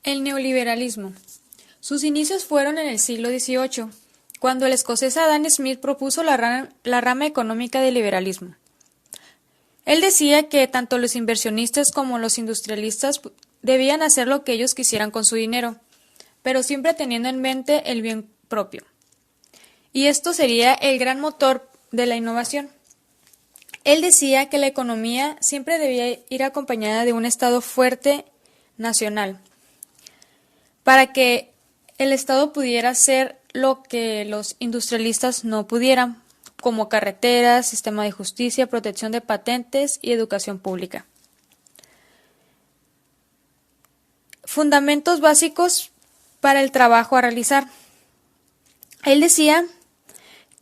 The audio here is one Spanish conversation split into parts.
El neoliberalismo. Sus inicios fueron en el siglo XVIII, cuando el escocés Adam Smith propuso la rama económica del liberalismo. Él decía que tanto los inversionistas como los industrialistas debían hacer lo que ellos quisieran con su dinero, pero siempre teniendo en mente el bien propio. Y esto sería el gran motor de la innovación. Él decía que la economía siempre debía ir acompañada de un Estado fuerte nacional, para que el Estado pudiera hacer lo que los industrialistas no pudieran, como carreteras, sistema de justicia, protección de patentes y educación pública. Fundamentos básicos para el trabajo a realizar. Él decía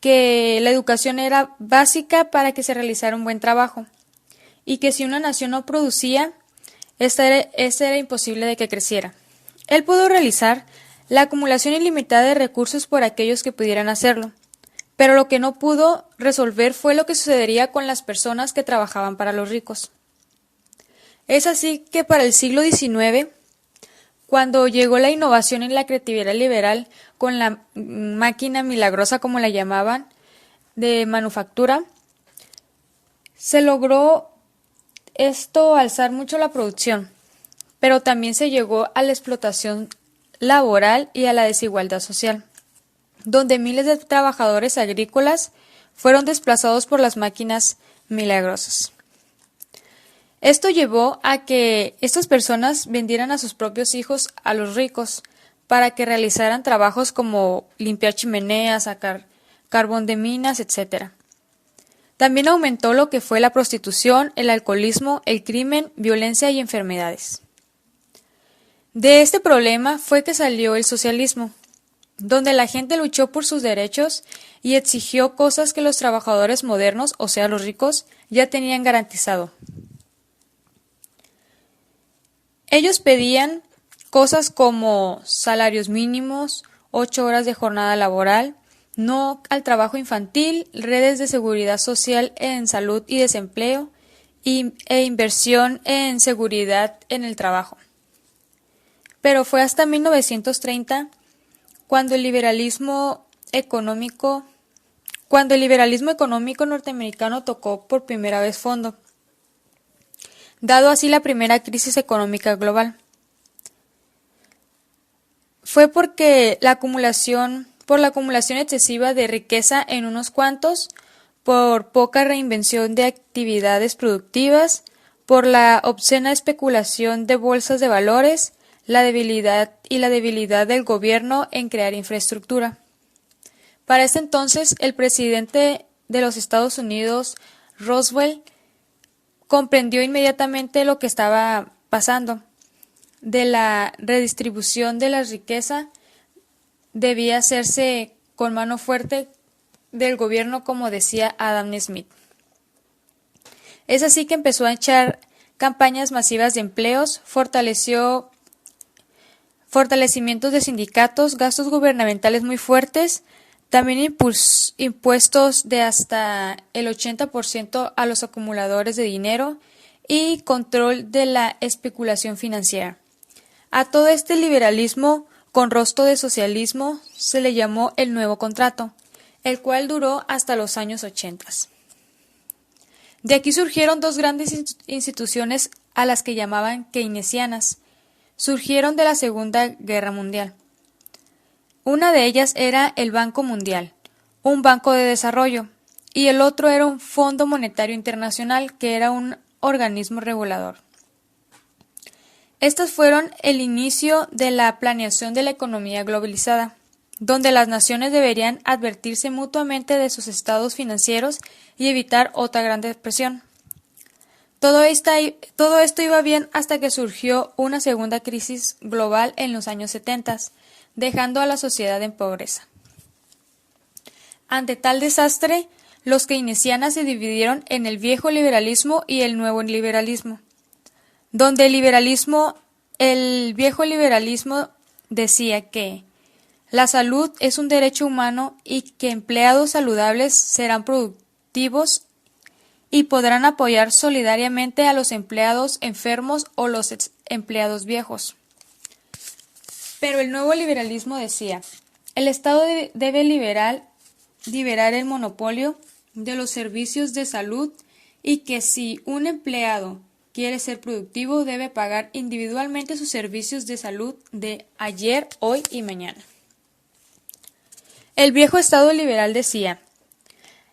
que la educación era básica para que se realizara un buen trabajo y que si una nación no producía, esta era imposible de que creciera. Él pudo realizar la acumulación ilimitada de recursos por aquellos que pudieran hacerlo, pero lo que no pudo resolver fue lo que sucedería con las personas que trabajaban para los ricos. Es así que para el siglo XIX, cuando llegó la innovación y la creatividad liberal con la máquina milagrosa, como la llamaban, de manufactura, se logró esto alzar mucho la producción, pero también se llegó a la explotación laboral y a la desigualdad social, donde miles de trabajadores agrícolas fueron desplazados por las máquinas milagrosas. Esto llevó a que estas personas vendieran a sus propios hijos a los ricos para que realizaran trabajos como limpiar chimeneas, sacar carbón de minas, etc. También aumentó lo que fue la prostitución, el alcoholismo, el crimen, violencia y enfermedades. De este problema fue que salió el socialismo, donde la gente luchó por sus derechos y exigió cosas que los trabajadores modernos, o sea los ricos, ya tenían garantizado. Ellos pedían cosas como salarios mínimos, 8 horas de jornada laboral, no al trabajo infantil, redes de seguridad social en salud y desempleo e inversión en seguridad en el trabajo. Pero fue hasta 1930 cuando el liberalismo económico norteamericano tocó por primera vez fondo, dado así la primera crisis económica global. Fue por la acumulación excesiva de riqueza en unos cuantos, por poca reinvención de actividades productivas, por la obscena especulación de bolsas de valores, la debilidad del gobierno en crear infraestructura. Para este entonces, el presidente de los Estados Unidos, Roosevelt, comprendió inmediatamente lo que estaba pasando. De la redistribución de la riqueza debía hacerse con mano fuerte del gobierno, como decía Adam Smith. Es así que empezó a echar campañas masivas de empleos, fortalecimientos de sindicatos, gastos gubernamentales muy fuertes, también impuestos de hasta el 80% a los acumuladores de dinero y control de la especulación financiera. A todo este liberalismo con rostro de socialismo se le llamó el Nuevo Contrato, el cual duró hasta los años 80. De aquí surgieron dos grandes instituciones a las que llamaban keynesianas. Surgieron de la Segunda Guerra Mundial. Una de ellas era el Banco Mundial, un banco de desarrollo, y el otro era un Fondo Monetario Internacional, que era un organismo regulador. Estos fueron el inicio de la planeación de la economía globalizada, donde las naciones deberían advertirse mutuamente de sus estados financieros y evitar otra gran depresión. Todo esto iba bien hasta que surgió una segunda crisis global en los años 70, dejando a la sociedad en pobreza. Ante tal desastre, los keynesianos se dividieron en el viejo liberalismo y el nuevo liberalismo, donde el viejo liberalismo decía que la salud es un derecho humano y que empleados saludables serán productivos y podrán apoyar solidariamente a los empleados enfermos o los empleados viejos. Pero el nuevo liberalismo decía, el Estado debe liberar el monopolio de los servicios de salud y que si un empleado quiere ser productivo debe pagar individualmente sus servicios de salud de ayer, hoy y mañana. El viejo Estado liberal decía,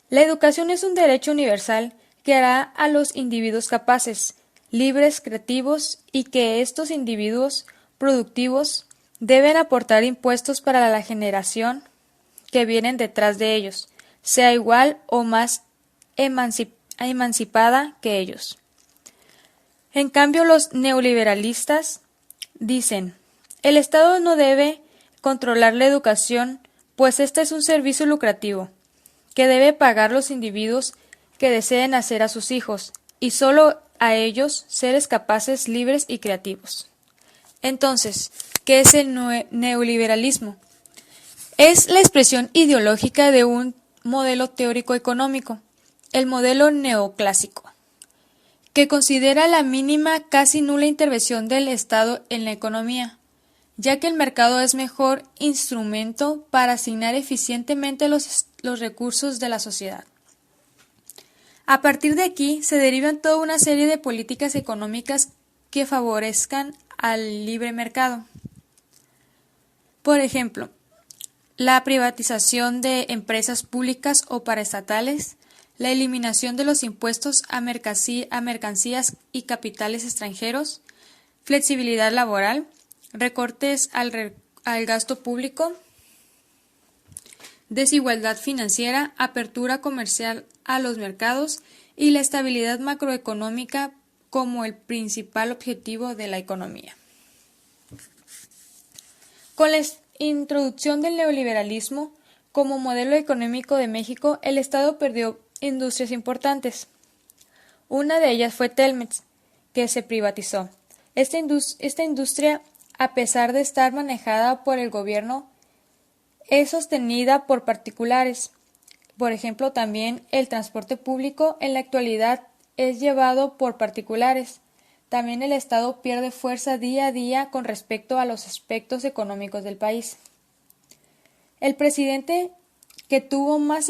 la educación es un derecho universal que hará a los individuos capaces, libres, creativos y que estos individuos productivos deben aportar impuestos para la generación que vienen detrás de ellos, sea igual o más emancipada que ellos. En cambio, los neoliberalistas dicen, el Estado no debe controlar la educación, pues este es un servicio lucrativo, que debe pagar los individuos que deseen hacer a sus hijos, y solo a ellos seres capaces, libres y creativos. Entonces, ¿qué es el neoliberalismo? Es la expresión ideológica de un modelo teórico económico, el modelo neoclásico, que considera la mínima, casi nula intervención del Estado en la economía, ya que el mercado es mejor instrumento para asignar eficientemente los recursos de la sociedad. A partir de aquí se derivan toda una serie de políticas económicas que favorezcan al libre mercado. Por ejemplo, la privatización de empresas públicas o paraestatales, la eliminación de los impuestos a mercancías y capitales extranjeros, flexibilidad laboral, recortes al gasto público, desigualdad financiera, apertura comercial a los mercados y la estabilidad macroeconómica como el principal objetivo de la economía. Con la introducción del neoliberalismo como modelo económico de México, el Estado perdió industrias importantes. Una de ellas fue Telmex, que se privatizó. Esta industria, a pesar de estar manejada por el gobierno, es sostenida por particulares. Por ejemplo, también el transporte público en la actualidad es llevado por particulares. También el Estado pierde fuerza día a día con respecto a los aspectos económicos del país. El presidente que tuvo más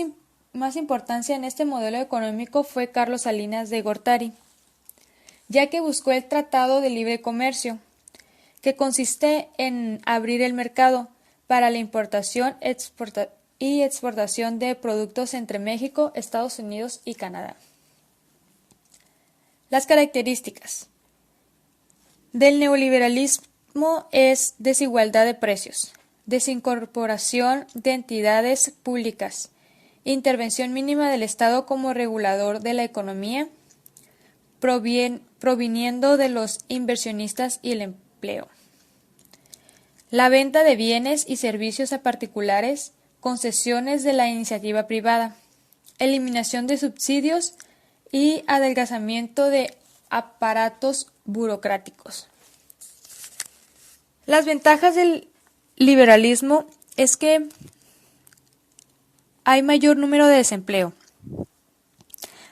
importancia en este modelo económico fue Carlos Salinas de Gortari, ya que buscó el Tratado de Libre Comercio, que consiste en abrir el mercado para la importación y exportación de productos entre México, Estados Unidos y Canadá. Las características del neoliberalismo es desigualdad de precios, desincorporación de entidades públicas, intervención mínima del Estado como regulador de la economía, proviniendo de los inversionistas y el empleo. La venta de bienes y servicios a particulares, concesiones de la iniciativa privada, eliminación de subsidios y adelgazamiento de aparatos burocráticos. Las ventajas del liberalismo es que hay mayor número de desempleo,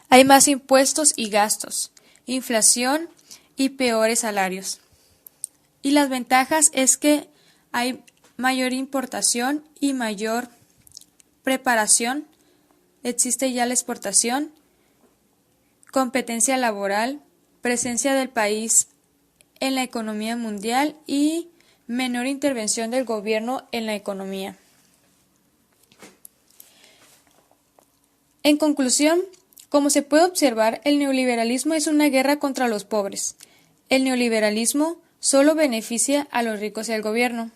hay más impuestos y gastos, inflación y peores salarios. Y las ventajas es que hay mayor importación y mayor preparación, existe ya la exportación, competencia laboral, presencia del país en la economía mundial y menor intervención del gobierno en la economía. En conclusión, como se puede observar, el neoliberalismo es una guerra contra los pobres. El neoliberalismo solo beneficia a los ricos y al gobierno.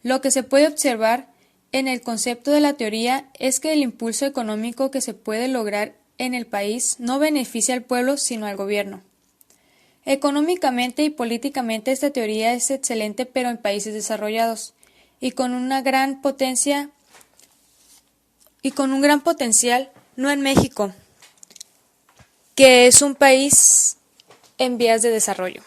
Lo que se puede observar en el concepto de la teoría es que el impulso económico que se puede lograr en el país no beneficia al pueblo sino al gobierno. Económicamente y políticamente esta teoría es excelente pero en países desarrollados y con un gran potencial no en México, que es un país en vías de desarrollo.